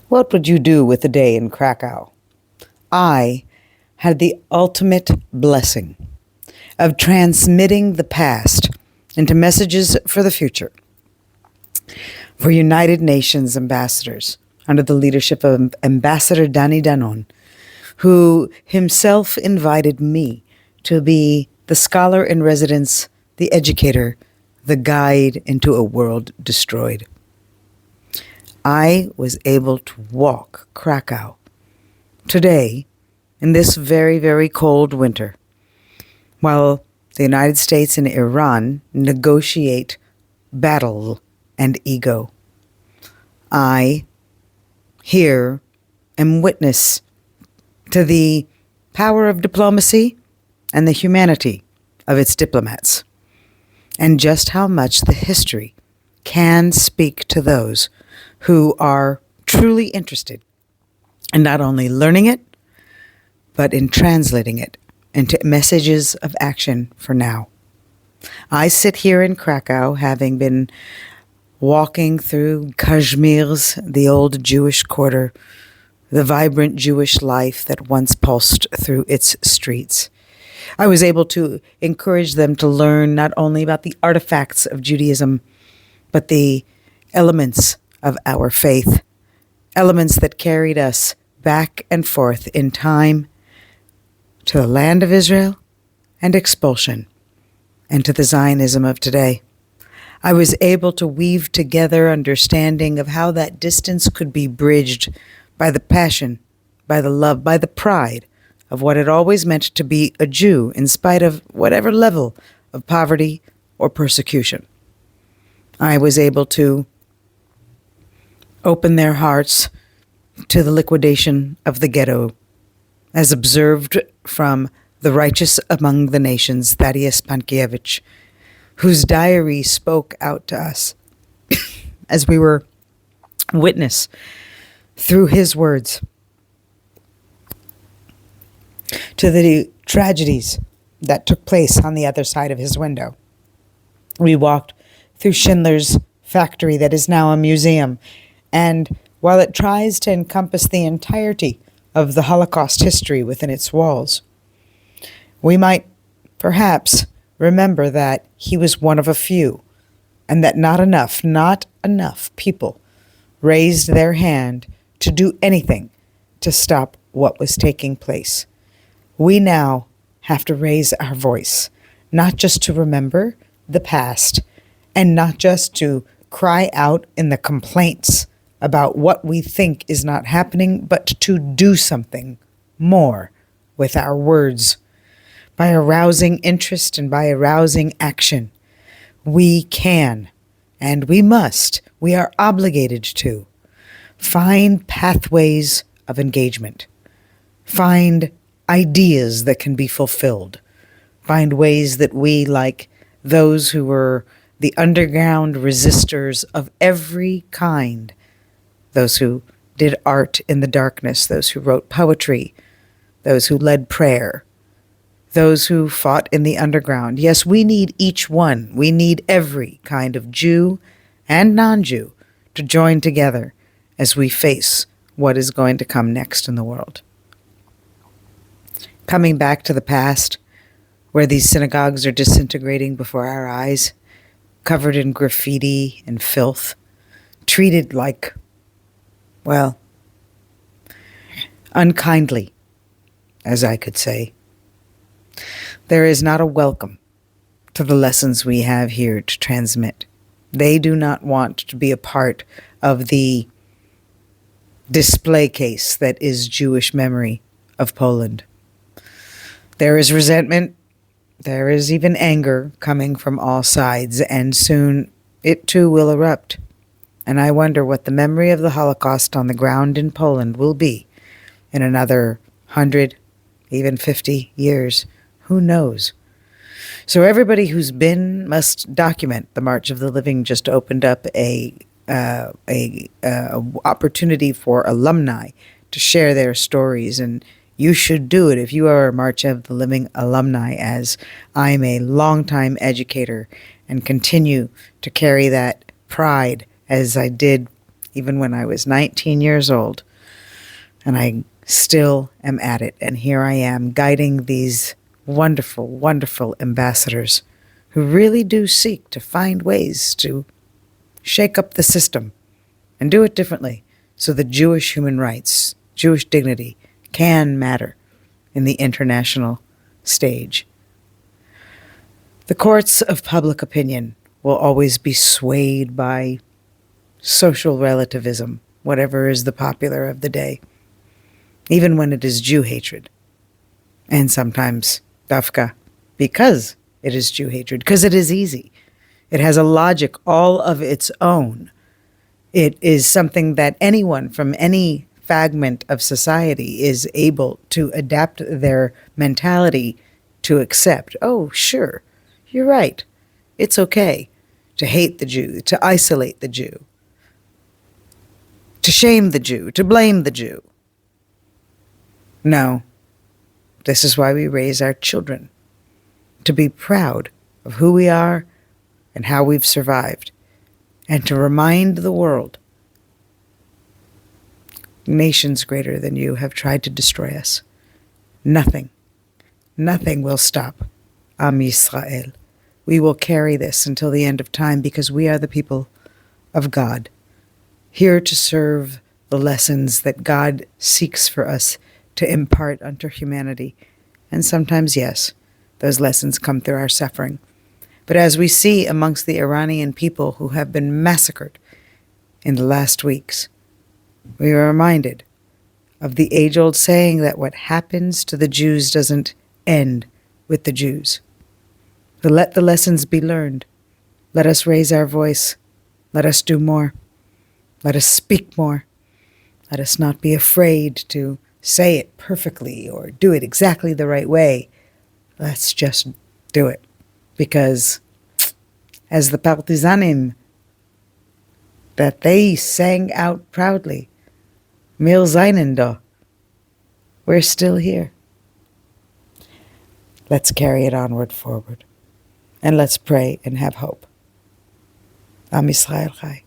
What would you do with a day in Krakow? I had the ultimate blessing of transmitting the past into messages for the future for United Nations ambassadors under the leadership of Ambassador Danny Danon, who himself invited me to be the scholar in residence, the educator, the guide into a world destroyed. I was able to walk Krakow today in this very, very cold winter, while the United States and Iran negotiate battle and ego. I here am witness to the power of diplomacy and the humanity of its diplomats, and just how much the history can speak to those who are truly interested in not only learning it, but in translating it into messages of action for now. I sit here in Krakow, having been walking through Kazimierz, the old Jewish quarter, the vibrant Jewish life that once pulsed through its streets. I was able to encourage them to learn not only about the artifacts of Judaism, but the elements of our faith, elements that carried us back and forth in time to the land of Israel and expulsion, and to the Zionism of today. I was able to weave together understanding of how that distance could be bridged by the passion, by the love, by the pride of what it always meant to be a Jew in spite of whatever level of poverty or persecution. I was able to open their hearts to the liquidation of the ghetto, as observed from the righteous among the nations, Thaddeus Pankiewicz, whose diary spoke out to us as we were witness through his words to the tragedies that took place on the other side of his window. We walked through Schindler's factory that is now a museum, and while it tries to encompass the entirety of the Holocaust history within its walls, we might perhaps remember that he was one of a few, and that not enough people raised their hand to do anything to stop what was taking place. We now have to raise our voice, not just to remember the past, and not just to cry out in the complaints about what we think is not happening, but to do something more with our words. By arousing interest and by arousing action, we can, and we must, we are obligated to find pathways of engagement, find ideas that can be fulfilled, find ways that we, like those who were the underground resistors of every kind, those who did art in the darkness, those who wrote poetry, those who led prayer, those who fought in the underground. Yes, we need each one. We need every kind of Jew and non-Jew to join together as we face what is going to come next in the world. Coming back to the past, where these synagogues are disintegrating before our eyes, covered in graffiti and filth, treated like, well, unkindly, as I could say. There is not a welcome to the lessons we have here to transmit. They do not want to be a part of the display case that is Jewish memory of Poland. There is resentment, there is even anger coming from all sides, and soon it too will erupt. And I wonder what the memory of the Holocaust on the ground in Poland will be in another 100, even 50 years. Who knows? So everybody who's been must document. The March of the Living just opened up a opportunity for alumni to share their stories, and you should do it if you are a March of the Living alumni, as I'm a longtime educator and continue to carry that pride as I did even when I was 19 years old. And I still am at it. And here I am guiding these wonderful, wonderful ambassadors who really do seek to find ways to shake up the system and do it differently so that Jewish human rights, Jewish dignity can matter in the international stage. The courts of public opinion will always be swayed by social relativism, whatever is the popular of the day, even when it is Jew hatred. And sometimes dafka, because it is Jew hatred, because it is easy. It has a logic all of its own. It is something that anyone from any fragment of society is able to adapt their mentality to accept. Oh, sure, you're right. It's okay to hate the Jew, to isolate the Jew, to shame the Jew, to blame the Jew. No, this is why we raise our children, to be proud of who we are and how we've survived, and to remind the world nations greater than you have tried to destroy us. Nothing will stop Am Yisrael. We will carry this until the end of time because we are the people of God, here to serve the lessons that God seeks for us to impart unto humanity. And sometimes, yes, those lessons come through our suffering. But as we see amongst the Iranian people who have been massacred in the last weeks, we are reminded of the age-old saying that what happens to the Jews doesn't end with the Jews. So let the lessons be learned. Let us raise our voice. Let us do more. Let us speak more. Let us not be afraid to say it perfectly or do it exactly the right way. Let's just do it. Because as the Partizanim that they sang out proudly, Wir seien da, we're still here. Let's carry it onward forward. And let's pray and have hope. Am Yisrael Chai.